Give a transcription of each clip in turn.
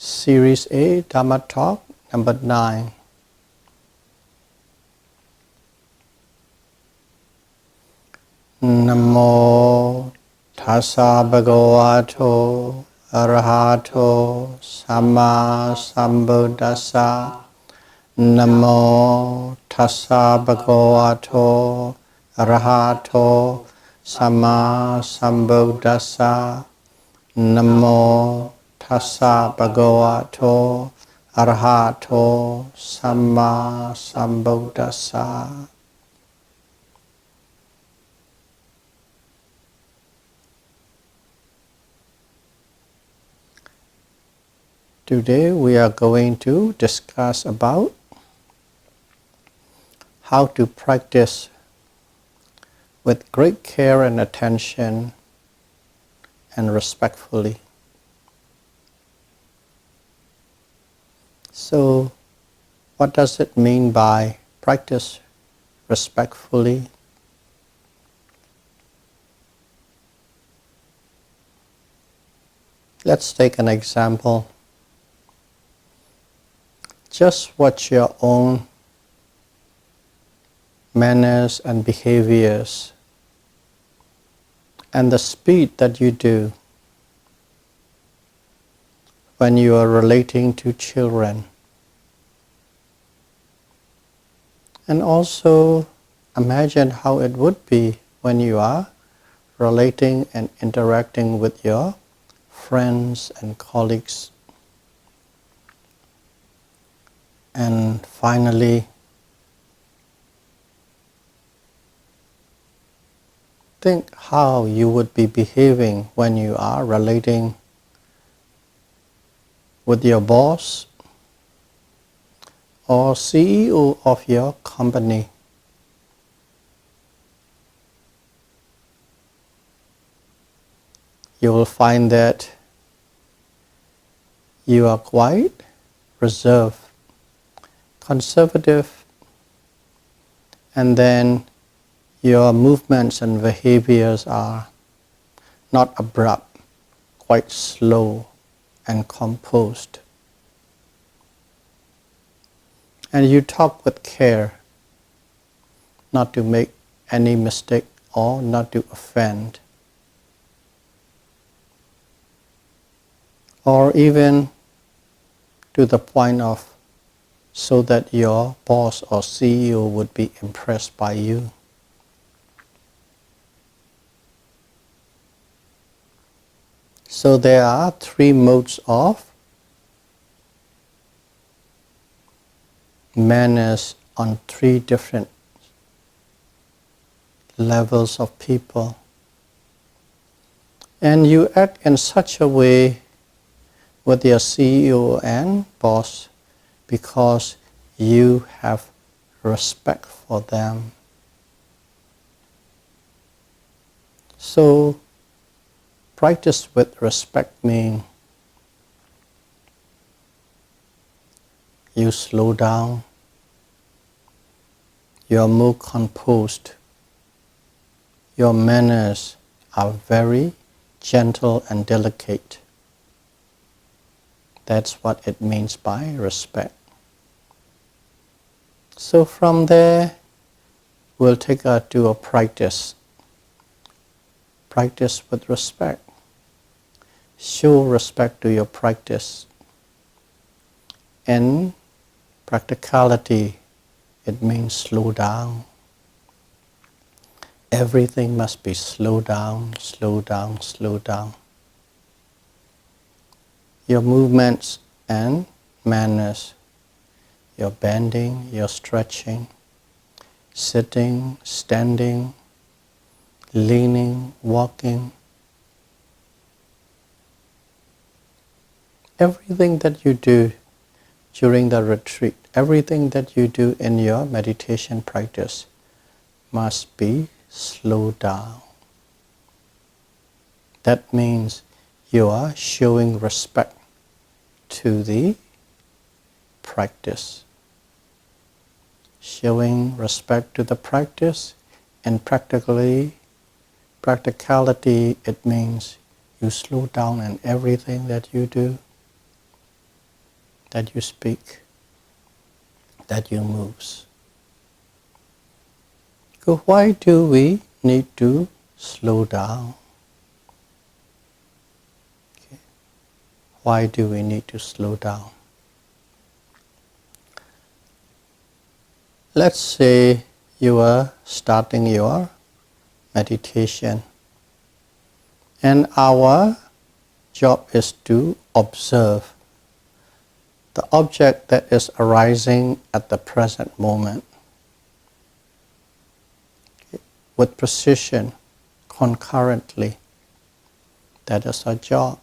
Series A Dhamma Talk number 9. Namo Tassa Bhagavato Arahato Samma Sambuddhassa. Namo Tassa Bhagavato Arahato Samma Sambuddhassa. Namo Tassa Bhagavato Arahato Samma Sambuddhassa. Today we are going to discuss about how to practice with great care and attention and respectfully. So, what does it mean by practice respectfully? Let's take an example. Just watch your own manners and behaviors and the speed that you do when you are relating to children. And also imagine how it would be when you are relating and interacting with your friends and colleagues. And finally, think how you would be behaving when you are relating with your boss or CEO of your company. You will find that you are quite reserved, conservative, and then your movements and behaviors are not abrupt, quite slow and composed. And you talk with care, not to make any mistake or not to offend. Or even to the point of so that your boss or CEO would be impressed by you. So there are 3 modes of manners on 3 different levels of people. And you act in such a way with your CEO and boss because you have respect for them. So, practice with respect means you slow down, you are more composed, your manners are very gentle and delicate. That's what it means by respect. So from there, we'll take to a practice. Practice with respect. Show respect to your practice. In practicality, it means slow down. Everything must be slow down, slow down, slow down. Your movements and manners, your bending, your stretching, sitting, standing, leaning, walking. Everything that you do during the retreat, everything that you do in your meditation practice must be slowed down. That means you are showing respect to the practice. Showing respect to the practice, and practicality, it means you slow down in everything that you do. that you speak, that you move. So why do we need to slow down? Okay. Why do we need to slow down? Let's say you are starting your meditation, and our job is to observe the object that is arising at the present moment. Okay. With precision, concurrently. That is our job.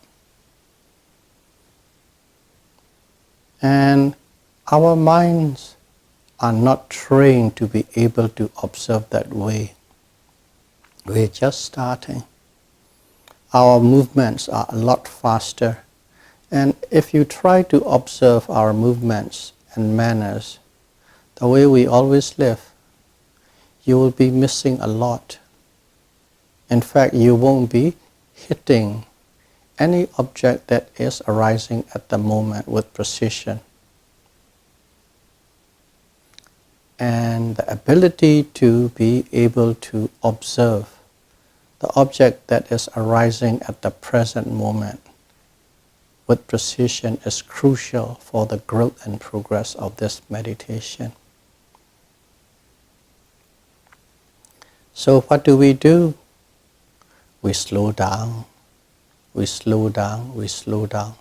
And our minds are not trained to be able to observe that way. We're just starting. Our movements are a lot faster. And if you try to observe our movements and manners, the way we always live, you will be missing a lot. In fact, you won't be hitting any object that is arising at the moment with precision. And the ability to be able to observe the object that is arising at the present moment with precision is crucial for the growth and progress of this meditation. So what do? We slow down, we slow down, we slow down.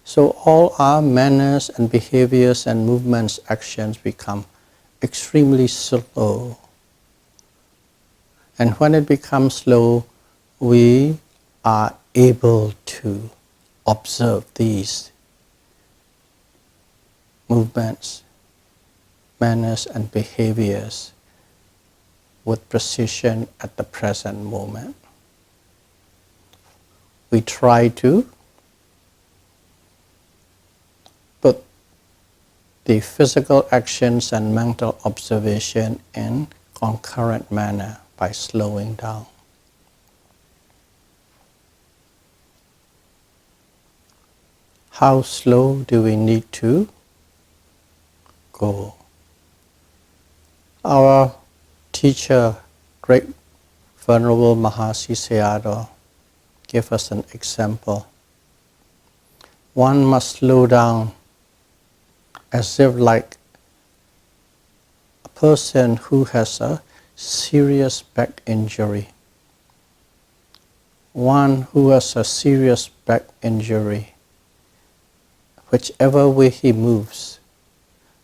So all our manners and behaviors and movements, actions become extremely slow. And when it becomes slow, we are able to observe these movements, manners and behaviors with precision at the present moment. We try to put the physical actions and mental observation in concurrent manner by slowing down. How slow do we need to go? Our teacher, great Venerable Mahasi Sayadaw, gave us an example. One must slow down as if like a person who has a serious back injury. One who has a serious back injury, whichever way he moves,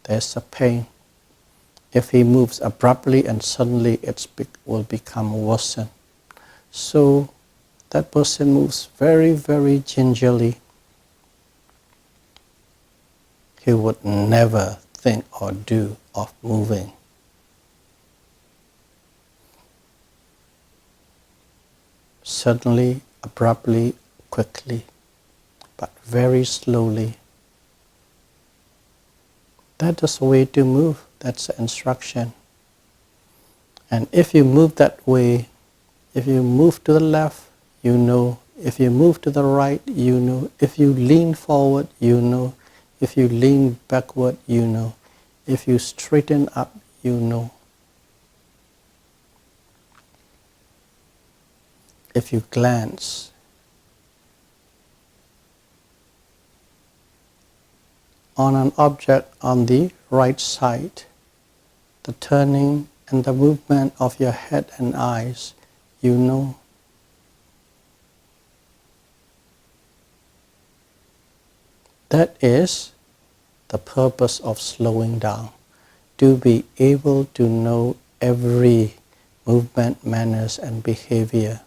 there's a pain. If he moves abruptly and suddenly, it will become worsened. So that person moves very, very gingerly. He would never think or do of moving. Suddenly, abruptly, quickly, but very slowly. That is the way to move. That's the instruction. And if you move that way, if you move to the left, you know. If you move to the right, you know. If you lean forward, you know. If you lean backward, you know. If you straighten up, you know. If you glance, on an object on the right side, the turning and the movement of your head and eyes, you know. That is the purpose of slowing down, to be able to know every movement, manners and behavior.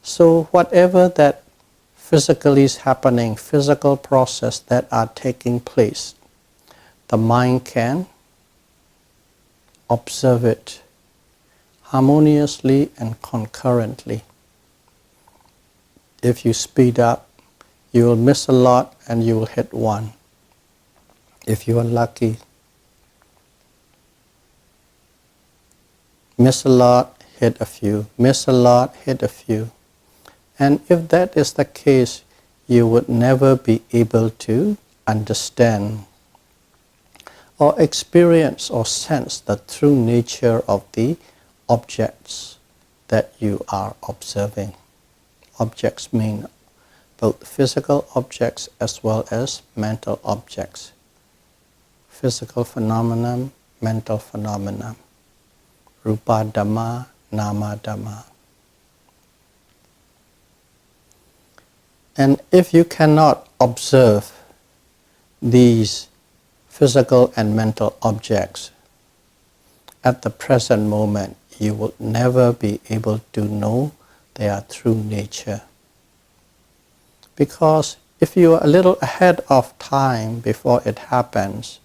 So whatever that physically is happening, physical process that are taking place, the mind can observe it harmoniously and concurrently. If you speed up, you will miss a lot and you will hit one. If you are lucky, miss a lot, hit a few, miss a lot, hit a few. And if that is the case, you would never be able to understand or experience or sense the true nature of the objects that you are observing. Objects mean both physical objects as well as mental objects. Physical phenomenon, mental phenomenon. Rupa Dhamma, Nama Dhamma. And if you cannot observe these physical and mental objects at the present moment, you will never be able to know their true nature. Because if you are a little ahead of time before it happens,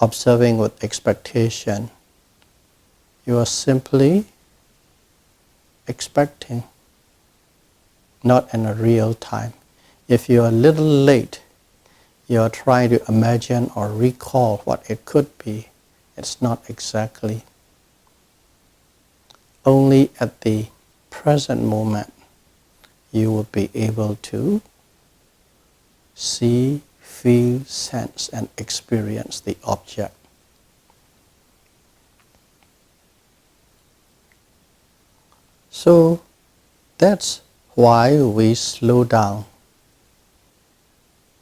observing with expectation, you are simply expecting, not in a real time. If you are a little late, you are trying to imagine or recall what it could be. It's not exactly. Only at the present moment you will be able to see, feel, sense, and experience the object. So that's why we slow down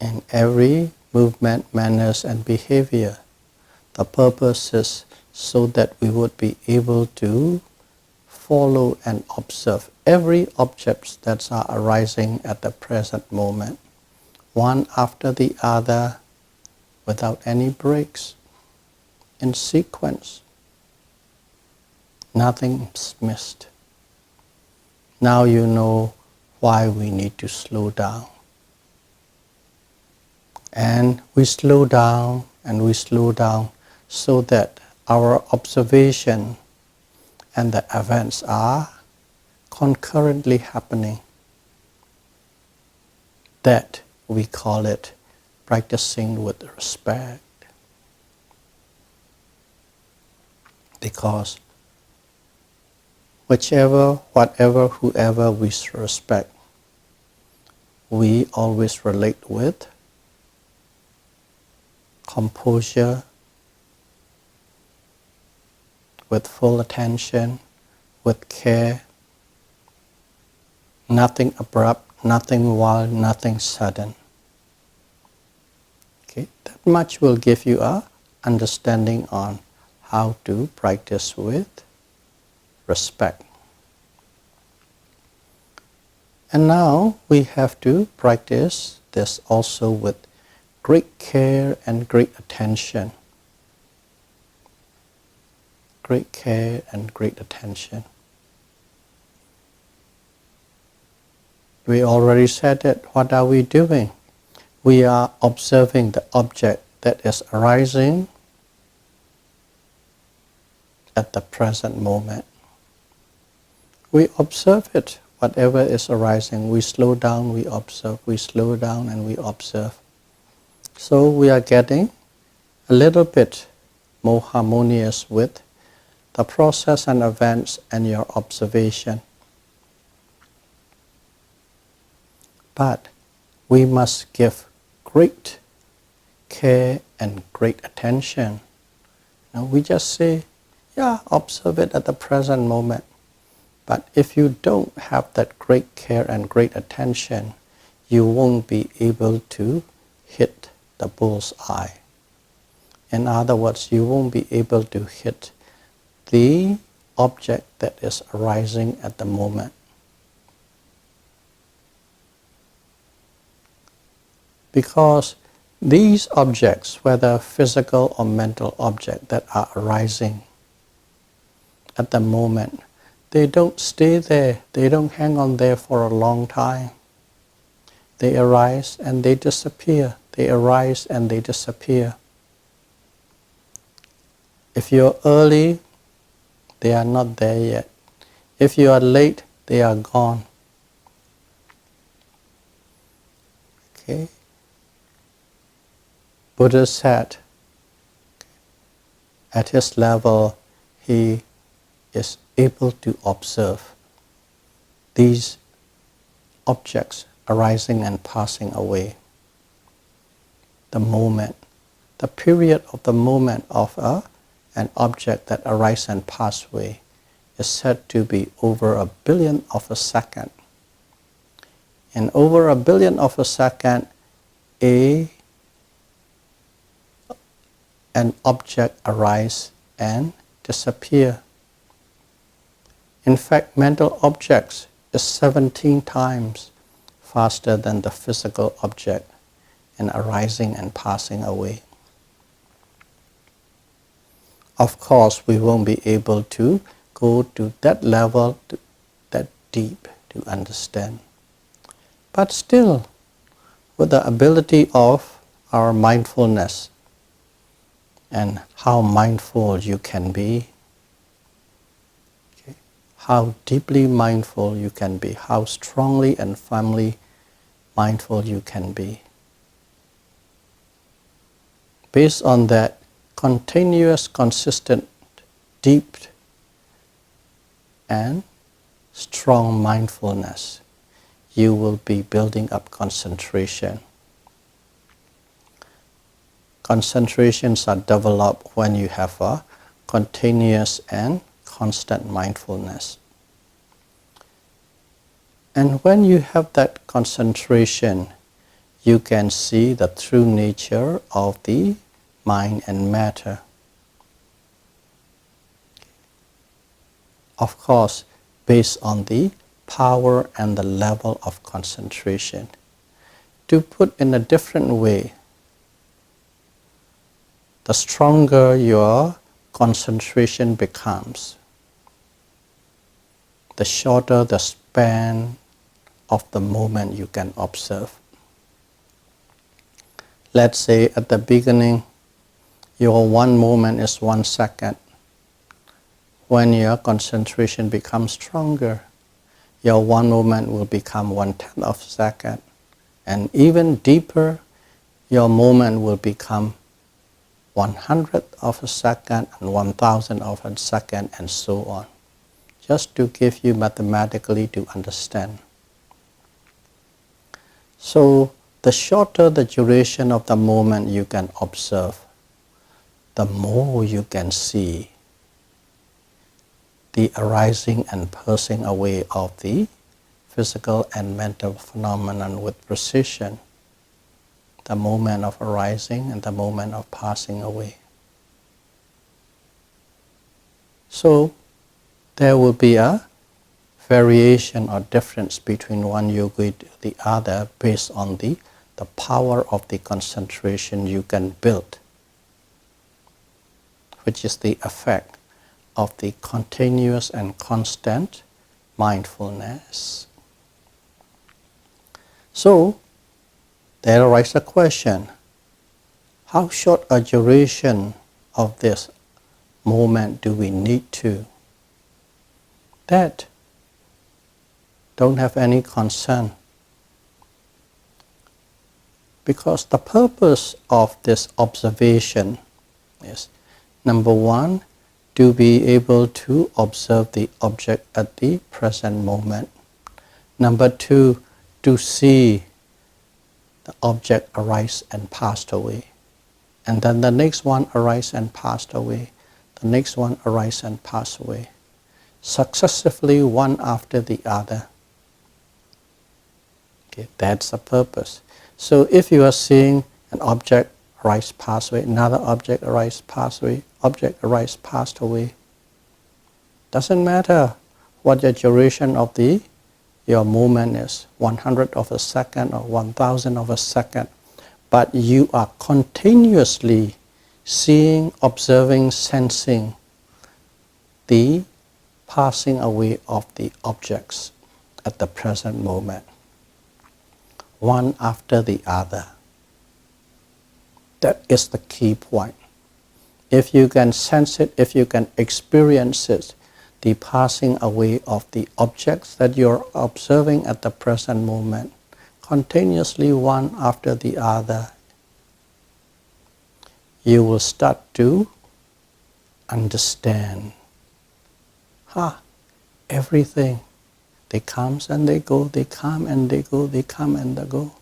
in every movement, manners, and behavior. The purpose is so that we would be able to follow and observe every object that are arising at the present moment, one after the other, without any breaks, in sequence. Nothing's missed. Now you know why we need to slow down. And we slow down and we slow down so that our observation and the events are concurrently happening. That we call it practicing with respect. Because whichever, whatever, whoever we respect, we always relate with composure, with full attention, with care, nothing abrupt, nothing wild, nothing sudden. Okay, that much will give you a understanding on how to practice with respect. And now we have to practice this also with great care and great attention. Great care and great attention. We already said it. What are we doing? We are observing the object that is arising at the present moment. We observe it, whatever is arising. We slow down, we observe. We slow down and we observe. So we are getting a little bit more harmonious with the process and events and your observation. But we must give great care and great attention. Now we just say, yeah, observe it at the present moment. But if you don't have that great care and great attention, you won't be able to hit the bull's eye. In other words, you won't be able to hit the object that is arising at the moment. Because these objects, whether physical or mental objects that are arising at the moment, they don't stay there, they don't hang on there for a long time. They arise and they disappear. They arise and they disappear. If you're early, they are not there yet. If you are late, they are gone. Okay? Buddha said, at his level, he is able to observe these objects arising and passing away. the moment, the period of the moment of an object that arises and passes away is said to be over 1 billion of a second. In over 1 billion of a second, an object arises and disappears. In fact, mental objects is 17 times faster than the physical object in arising and passing away. Of course, we won't be able to go to that level, that deep to understand. But still, with the ability of our mindfulness and how mindful you can be, how deeply mindful you can be, how strongly and firmly mindful you can be. Based on that continuous, consistent, deep and strong mindfulness, you will be building up concentration. Concentrations are developed when you have a continuous and constant mindfulness. And when you have that concentration, you can see the true nature of the mind and matter. Of course, based on the power and the level of concentration. To put in a different way, the stronger your concentration becomes, the shorter the span of the moment you can observe. Let's say at the beginning, your one moment is 1 second. When your concentration becomes stronger, your one moment will become 1/10 of a second. And even deeper, your moment will become 100th of a second and 1,000th of a second and so on. Just to give you mathematically to understand. So the shorter the duration of the moment you can observe, the more you can see the arising and passing away of the physical and mental phenomenon with precision, the moment of arising and the moment of passing away. So there will be a variation or difference between one yogi to the other based on the power of the concentration you can build, which is the effect of the continuous and constant mindfulness. So, there arises a question, how short a duration of this moment do we need to? That don't have any concern. Because the purpose of this observation is, number one, to be able to observe the object at the present moment. Number two, to see the object arise and pass away. And then the next one arise and pass away. The next one arise and pass away. Successively, one after the other. Okay, that's the purpose. So if you are seeing an object arise, pass away, another object arise, pass away, object arise, pass away, doesn't matter what the duration of your moment is, 100th of a second or 1,000th of a second, but you are continuously seeing, observing, sensing the passing away of the objects at the present moment, one after the other. That is the key point. If you can sense it, if you can experience it, the passing away of the objects that you're observing at the present moment, continuously one after the other, you will start to understand. Everything, they come and they go, they come and they go, they come and they go.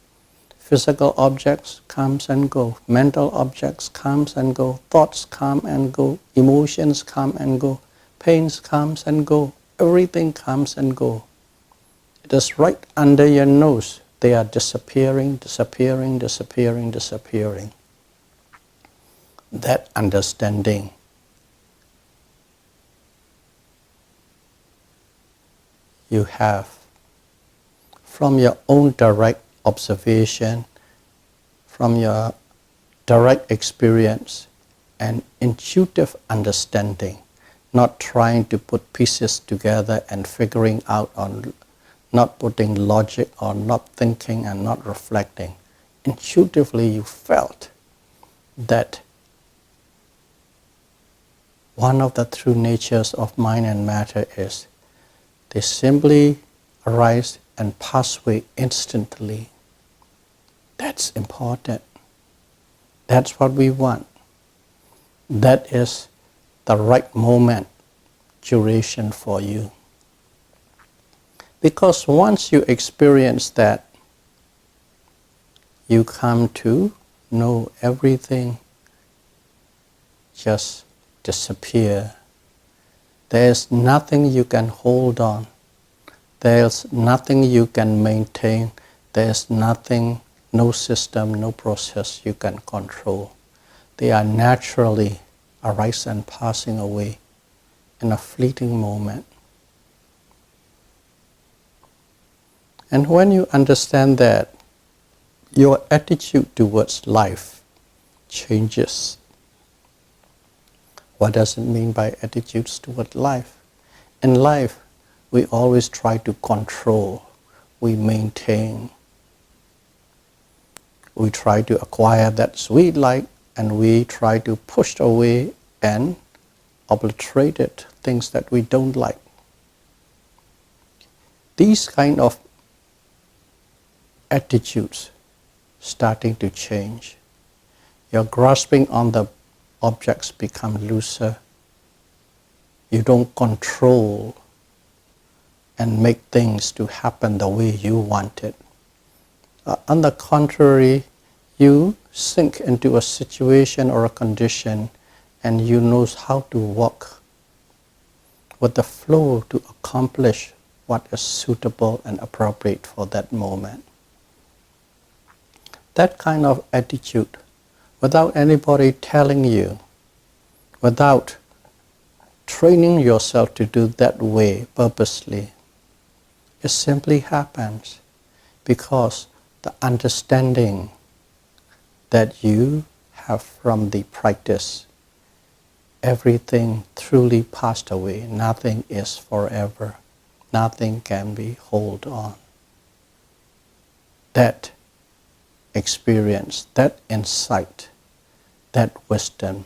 Physical objects comes and go, mental objects comes and go, thoughts come and go, emotions come and go, pains comes and go, everything comes and go. It is right under your nose. They are disappearing, disappearing, disappearing, disappearing. That understanding you have from your own direct observation, from your direct experience and intuitive understanding, not trying to put pieces together and figuring out on, not putting logic or not thinking and not reflecting. Intuitively you felt that one of the true natures of mind and matter is they simply arise and pass away instantly. That's important. That's what we want. That is the right moment, duration for you. Because once you experience that, you come to know everything just disappear. There's nothing you can hold on. There's nothing you can maintain. There's nothing, no system, no process you can control. They are naturally arising and passing away in a fleeting moment. And when you understand that, your attitude towards life changes. What does it mean by attitudes toward life? In life, we always try to control, we maintain, we try to acquire that sweet life, and we try to push away and obliterate it, things that we don't like. These kind of attitudes starting to change. Your grasping on the objects become looser. You don't control and make things to happen the way you want it. On the contrary, you sink into a situation or a condition and you know how to walk with the flow to accomplish what is suitable and appropriate for that moment. That kind of attitude, without anybody telling you, without training yourself to do that way purposely, it simply happens because the understanding that you have from the practice, everything truly passed away, nothing is forever, nothing can be held on. That experience, that insight, that wisdom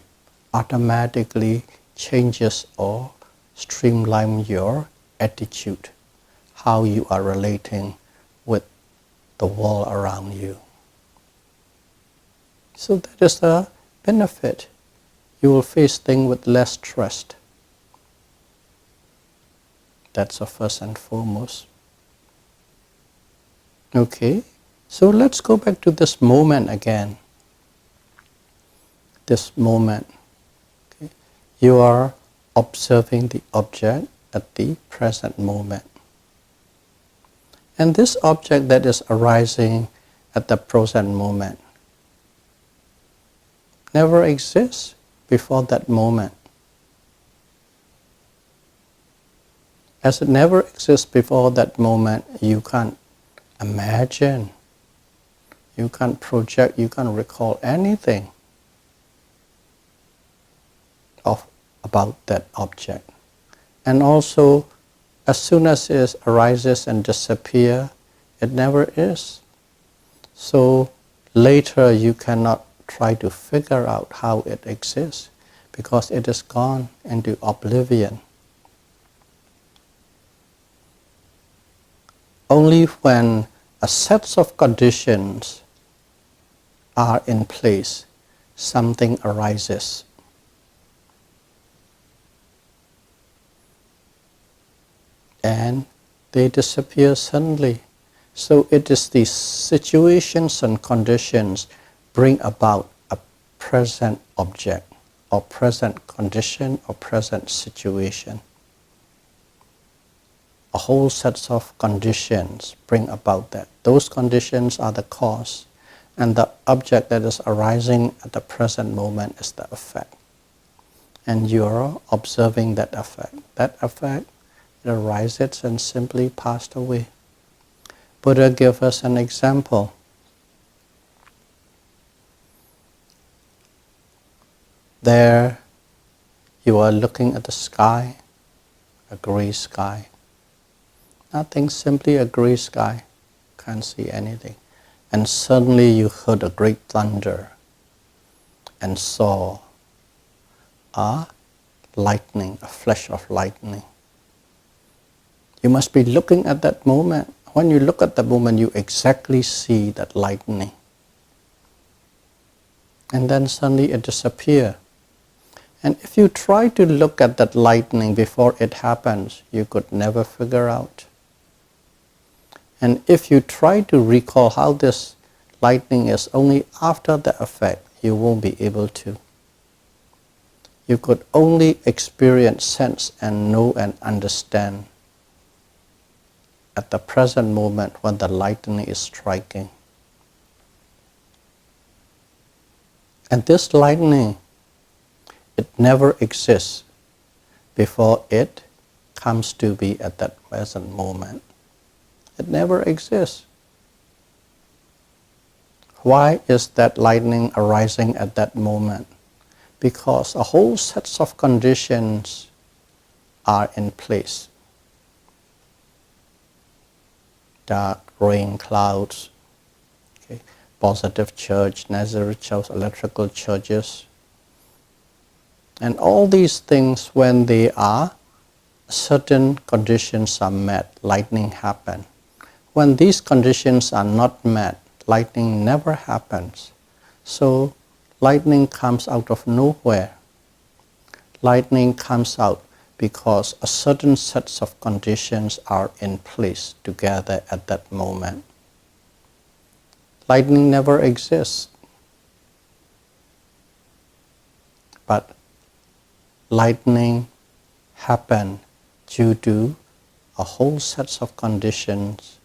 automatically changes or streamlines your attitude, how you are relating with the world around you. So that is the benefit. You will face things with less trust. That's the first and foremost. Okay, so let's go back to this moment again. This moment. Okay. You are observing the object at the present moment. And this object that is arising at the present moment never exists before that moment. As it never exists before that moment, you can't imagine, you can't project, you can't recall anything about that object. And also, as soon as it arises and disappears, it never is. So later you cannot try to figure out how it exists because it is gone into oblivion. Only when a set of conditions are in place, something arises. And they disappear suddenly. So it is the situations and conditions bring about a present object, or present condition, or present situation. A whole set of conditions bring about that. Those conditions are the cause, and the object that is arising at the present moment is the effect. And you're observing that effect. That effect, it arises and simply passed away. Buddha gave us an example. There, you are looking at the sky, a gray sky. Nothing, simply a gray sky. Can't see anything. And suddenly you heard a great thunder and saw a lightning, a flash of lightning. You must be looking at that moment. When you look at the moment, you exactly see that lightning. And then suddenly it disappears. And if you try to look at that lightning before it happens, you could never figure out. And if you try to recall how this lightning is only after the effect, you won't be able to. You could only experience, sense, and know and understand at the present moment when the lightning is striking. And this lightning, it never exists before it comes to be at that present moment. It never exists. Why is that lightning arising at that moment? Because a whole set of conditions are in place. Dark, rain, clouds, okay, positive charge, negative charge, electrical charges. And all these things, when they are, certain conditions are met, lightning happens. When these conditions are not met, lightning never happens. So lightning comes out of nowhere. Lightning comes out because a certain set of conditions are in place together at that moment. Lightning never exists. But lightning happens due to a whole set of conditions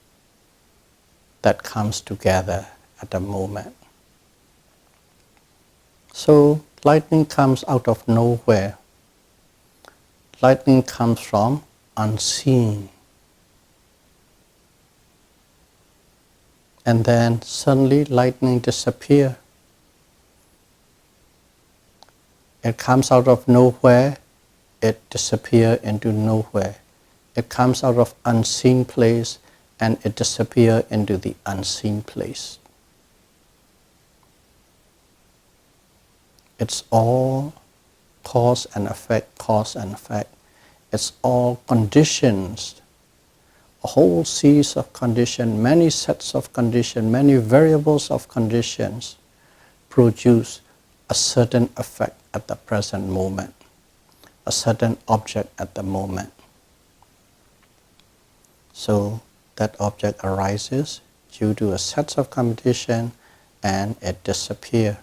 that comes together at a moment. So lightning comes out of nowhere. Lightning comes from unseen. And then suddenly lightning disappears. It comes out of nowhere, it disappears into nowhere. It comes out of unseen place and it disappears into the unseen place. It's all cause and effect, cause and effect. It's all conditions, a whole series of conditions, many sets of conditions, many variables of conditions produce a certain effect at the present moment, a certain object at the moment. So that object arises due to a set of conditions and it disappears.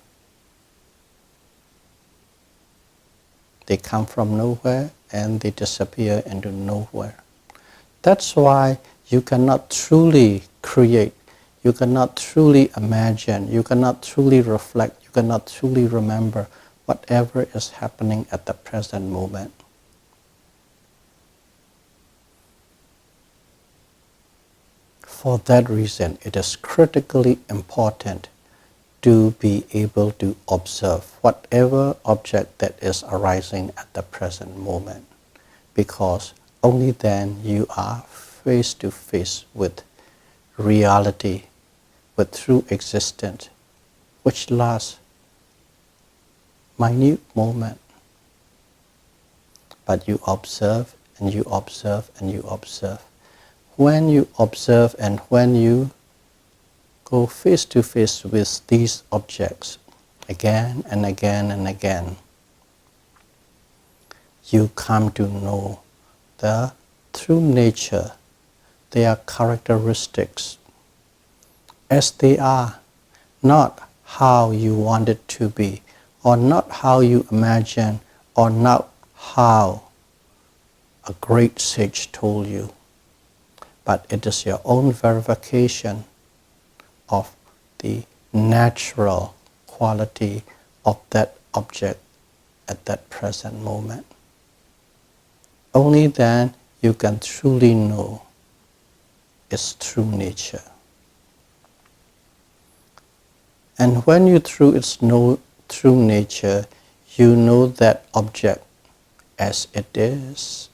They come from nowhere and they disappear into nowhere. That's why you cannot truly create, you cannot truly imagine, you cannot truly reflect, you cannot truly remember whatever is happening at the present moment. For that reason, it is critically important to be able to observe whatever object that is arising at the present moment, because only then you are face to face with reality, with true existence, which lasts minute moment. But you observe and you observe and you observe. When you observe and when you go face to face with these objects again and again and again, you come to know the true nature, their characteristics, as they are, not how you want it to be, or not how you imagine, or not how a great sage told you, but it is your own verification of the natural quality of that object at that present moment. Only then you can truly know its true nature. And when you through its true nature, you know that object as it is.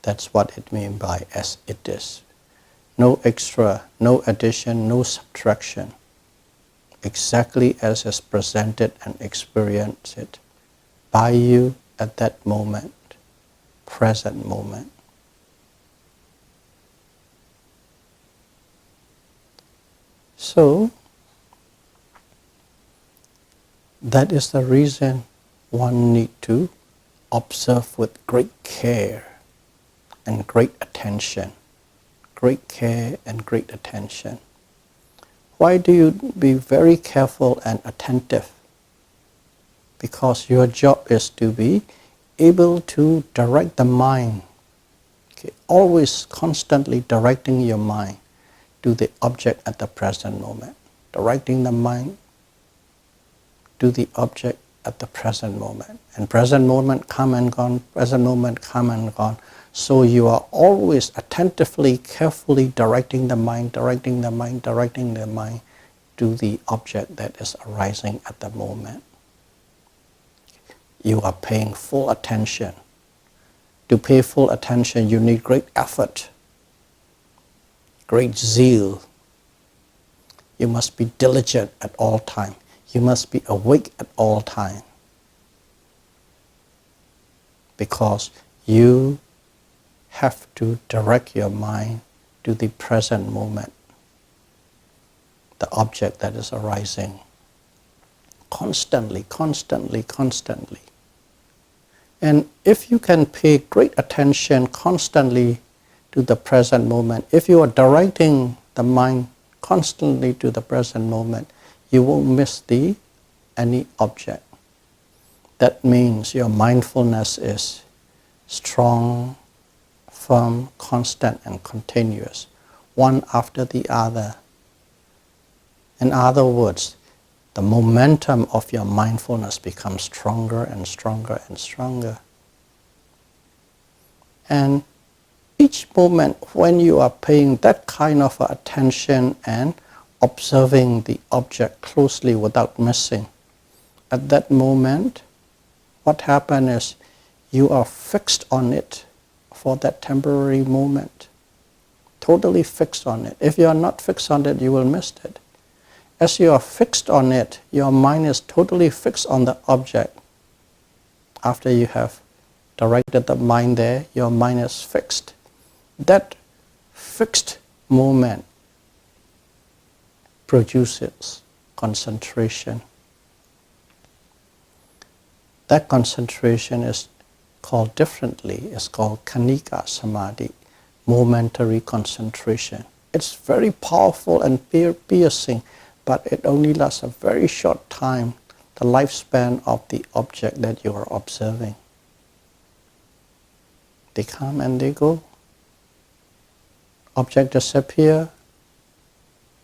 That's what it means by as it is. No extra, no addition, no subtraction. Exactly as is presented and experienced it by you at that moment, present moment. So, that is the reason one need to observe with great care and great attention. Great care and great attention. Why do you be very careful and attentive? Because your job is to be able to direct the mind. Okay? Always constantly directing your mind to the object at the present moment. Directing the mind to the object at the present moment. And present moment come and gone, present moment come and gone. So you are always attentively, carefully directing the mind to the object that is arising at the moment. You are paying full attention. To pay full attention, you need great effort, great zeal. You must be diligent at all times. You must be awake at all times. Because you have to direct your mind to the present moment, the object that is arising. Constantly. And if you can pay great attention constantly to the present moment, if you are directing the mind constantly to the present moment, you won't miss any object. That means your mindfulness is strong, firm, constant, and continuous, one after the other. In other words, the momentum of your mindfulness becomes stronger and stronger and stronger. And each moment when you are paying that kind of attention and observing the object closely without missing, at that moment, what happens is you are fixed on it for that temporary moment. Totally fixed on it. If you are not fixed on it, you will miss it. As you are fixed on it, your mind is totally fixed on the object. After you have directed the mind there, your mind is fixed. That fixed moment produces concentration. That concentration is called differently. It's called Khanika Samadhi, momentary concentration. It's very powerful and piercing, but it only lasts a very short time, the lifespan of the object that you are observing. They come and they go. Object disappear.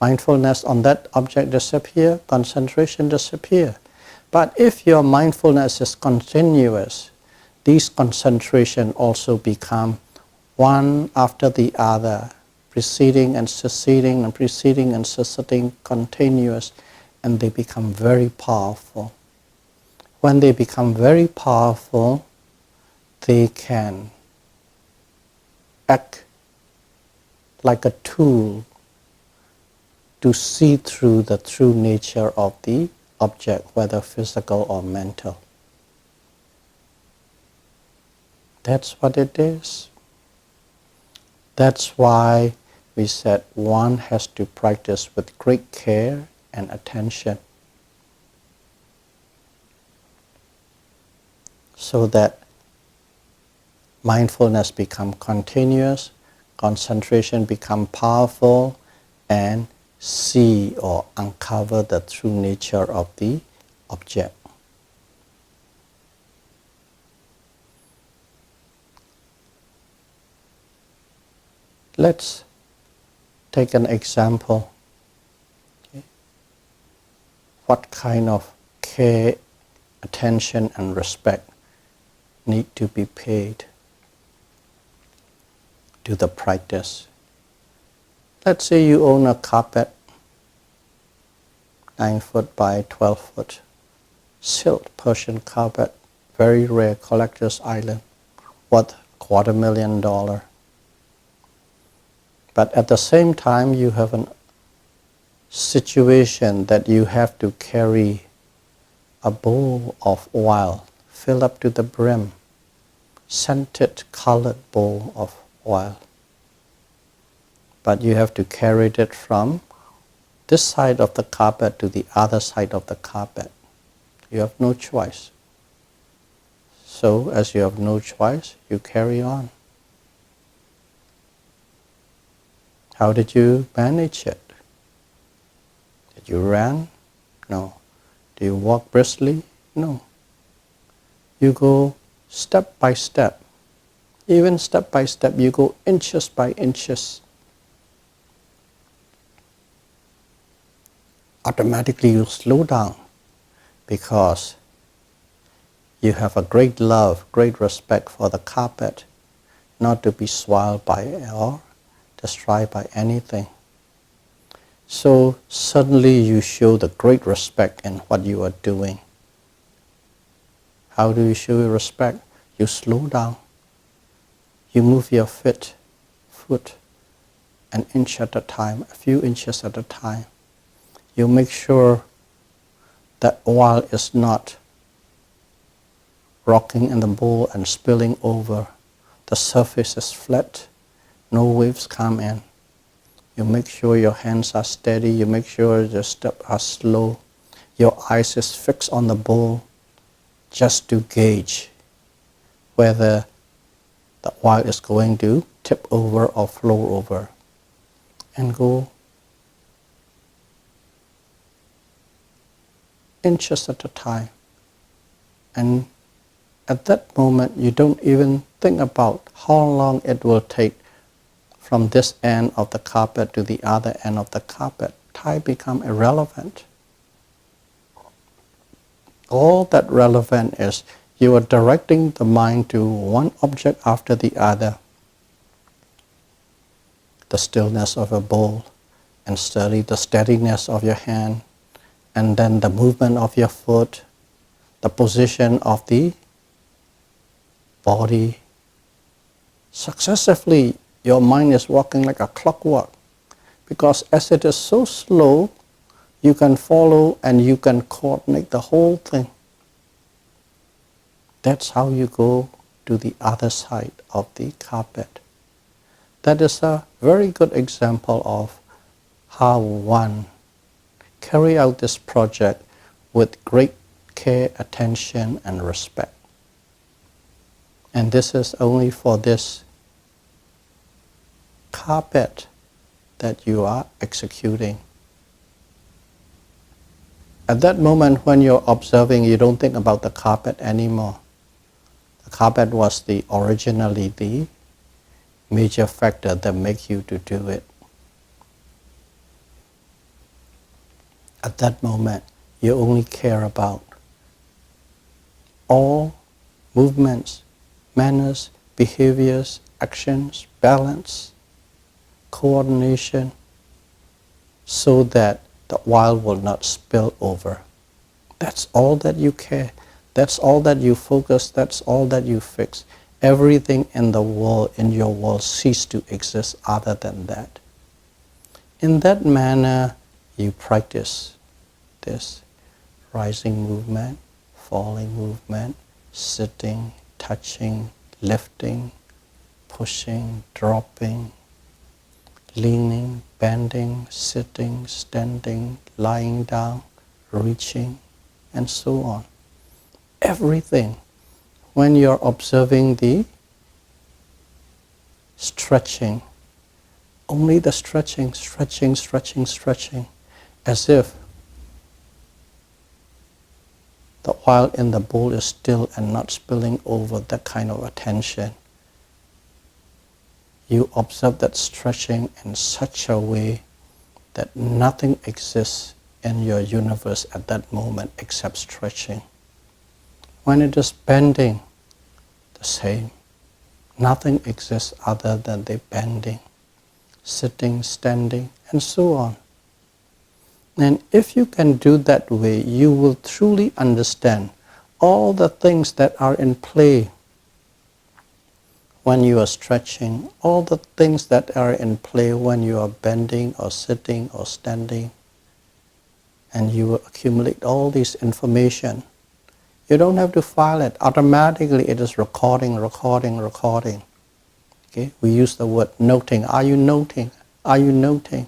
Mindfulness on that object disappear. Concentration disappear. But if your mindfulness is continuous, these concentration also become one after the other, preceding and succeeding and preceding and succeeding, continuous, and they become very powerful. When they become very powerful, they can act like a tool to see through the true nature of the object, whether physical or mental. That's what it is. That's why we said one has to practice with great care and attention so that mindfulness become continuous, concentration become powerful, and see or uncover the true nature of the object. Let's take an example. Okay. What kind of care, attention and respect need to be paid to the practice? Let's say you own a carpet, 9 foot by 12 foot, silk Persian carpet, very rare, collector's item, worth $250,000. But at the same time, you have a situation that you have to carry a bowl of oil, filled up to the brim, scented, colored bowl of oil. But you have to carry it from this side of the carpet to the other side of the carpet. You have no choice. So, as you have no choice, you carry on. How did you manage it? Did you run? No. Do you walk briskly? No. You go step by step. Even step by step, you go inches by inches. Automatically you slow down because you have a great love, great respect for the carpet, not to be swallowed by or destroyed by anything. So suddenly you show the great respect in what you are doing. How do you show your respect? You slow down. You move your foot an inch at a time, a few inches at a time. You make sure that oil is not rocking in the bowl and spilling over. The surface is flat, no waves come in. You make sure your hands are steady, you make sure your steps are slow. Your eyes is fixed on the bowl just to gauge whether the oil is going to tip over or flow over. And go inches at a time. And at that moment, you don't even think about how long it will take from this end of the carpet to the other end of the carpet. Time becomes irrelevant. All that relevant is you are directing the mind to one object after the other. The stillness of a bowl, and study the steadiness of your hand, and then the movement of your foot, the position of the body. Successively, your mind is working like a clockwork, because as it is so slow, you can follow and you can coordinate the whole thing. That's how you go to the other side of the carpet. That is a very good example of how one carry out this project with great care, attention, and respect. And this is only for this carpet that you are executing. At that moment when you're observing, you don't think about the carpet anymore. The carpet was originally the major factor that makes you to do it. At that moment, you only care about all movements, manners, behaviors, actions, balance, coordination, so that the oil will not spill over. That's all that you care. That's all that you focus. That's all that you fix. Everything in the world, in your world, cease to exist other than that. In that manner, you practice this rising movement, falling movement, sitting, touching, lifting, pushing, dropping, leaning, bending, sitting, standing, lying down, reaching, and so on. Everything. When you're observing the stretching, only the stretching, stretching, stretching, stretching, as if the oil in the bowl is still and not spilling over, that kind of attention. You observe that stretching in such a way that nothing exists in your universe at that moment except stretching. When it is bending, the same. Nothing exists other than the bending, sitting, standing, and so on. And if you can do that way, you will truly understand all the things that are in play when you are stretching, all the things that are in play when you are bending or sitting or standing, and you will accumulate all this information. You don't have to file it. Automatically it is recording, recording, recording. Okay? We use the word noting. Are you noting? Are you noting?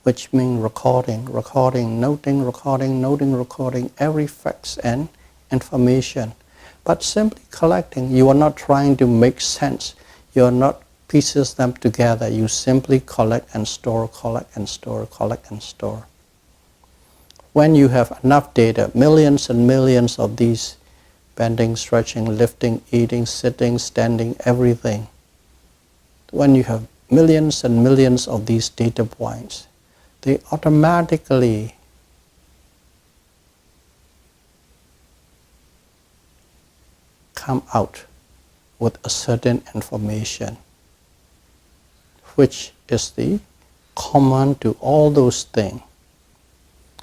Which means recording, recording, noting, recording, noting, recording, every facts and information. But simply collecting. You are not trying to make sense. You are not pieces them together. You simply collect and store, collect and store, collect and store. When you have enough data, millions and millions of these bending, stretching, lifting, eating, sitting, standing, everything. When you have millions and millions of these data points, they automatically come out with a certain information, which is the common to all those things.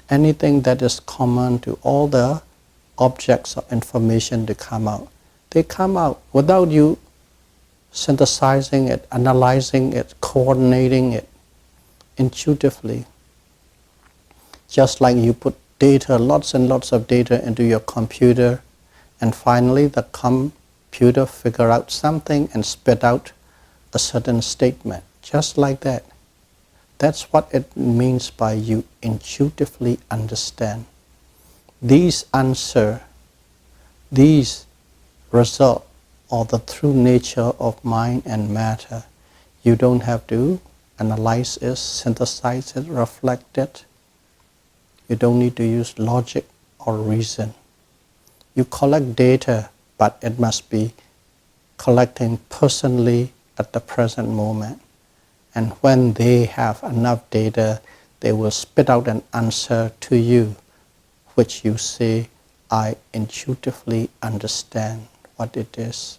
Anything that is common to all the objects of information to come out, they come out without you synthesizing it, analyzing it, coordinating it intuitively. Just like you put data, lots and lots of data into your computer, and finally the computer figure out something and spit out a certain statement. Just like that. That's what it means by you intuitively understand. These answer, these result, or the true nature of mind and matter. You don't have to analyze it, synthesize it, reflect it. You don't need to use logic or reason. You collect data, but it must be collecting personally at the present moment. And when they have enough data, they will spit out an answer to you, which you say, I intuitively understand what it is.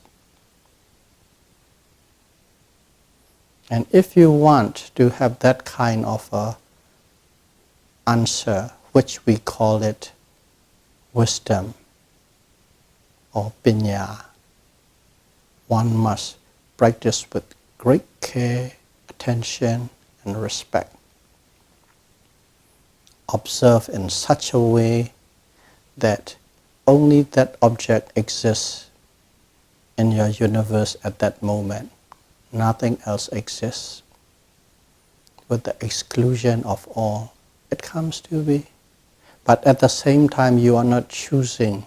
And if you want to have that kind of a answer, which we call it wisdom or pinya, one must practice with great care, attention and respect. Observe in such a way that only that object exists in your universe at that moment. Nothing else exists. With the exclusion of all, it comes to be. But at the same time, you are not choosing,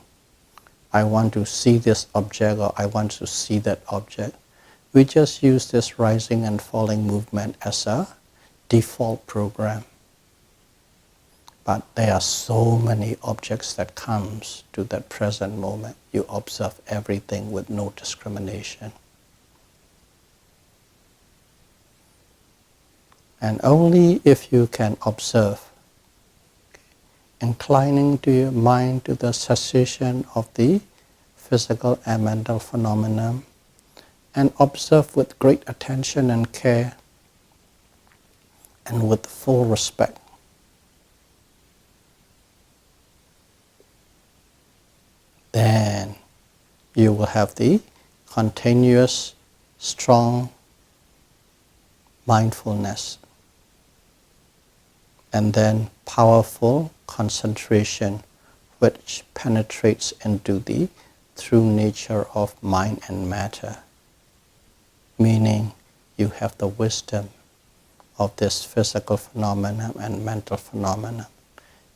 I want to see this object or I want to see that object. We just use this rising and falling movement as a default program. But there are so many objects that comes to that present moment. You observe everything with no discrimination. And only if you can observe, inclining to your mind to the cessation of the physical and mental phenomenon, and observe with great attention and care and with full respect. Then you will have the continuous, strong mindfulness, and then powerful concentration which penetrates into the true nature of mind and matter. Meaning you have the wisdom of this physical phenomenon and mental phenomenon.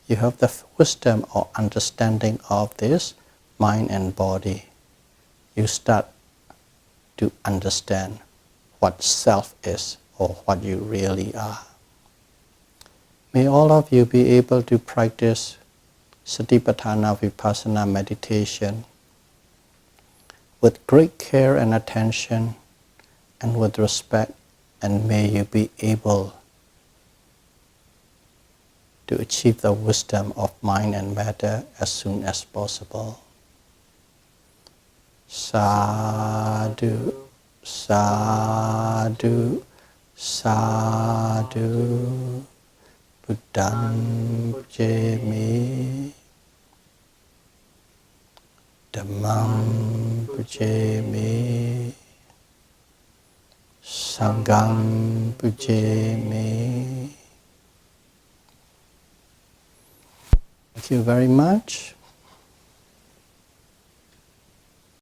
You have the wisdom or understanding of this mind and body. You start to understand what self is or what you really are. May all of you be able to practice Satipatthana Vipassana meditation with great care and attention and with respect, and may you be able to achieve the wisdom of mind and matter as soon as possible. Sadhu, sadhu, sadhu. Buddham pujami, Dhammam pujami, Sangham pujami. Thank you very much.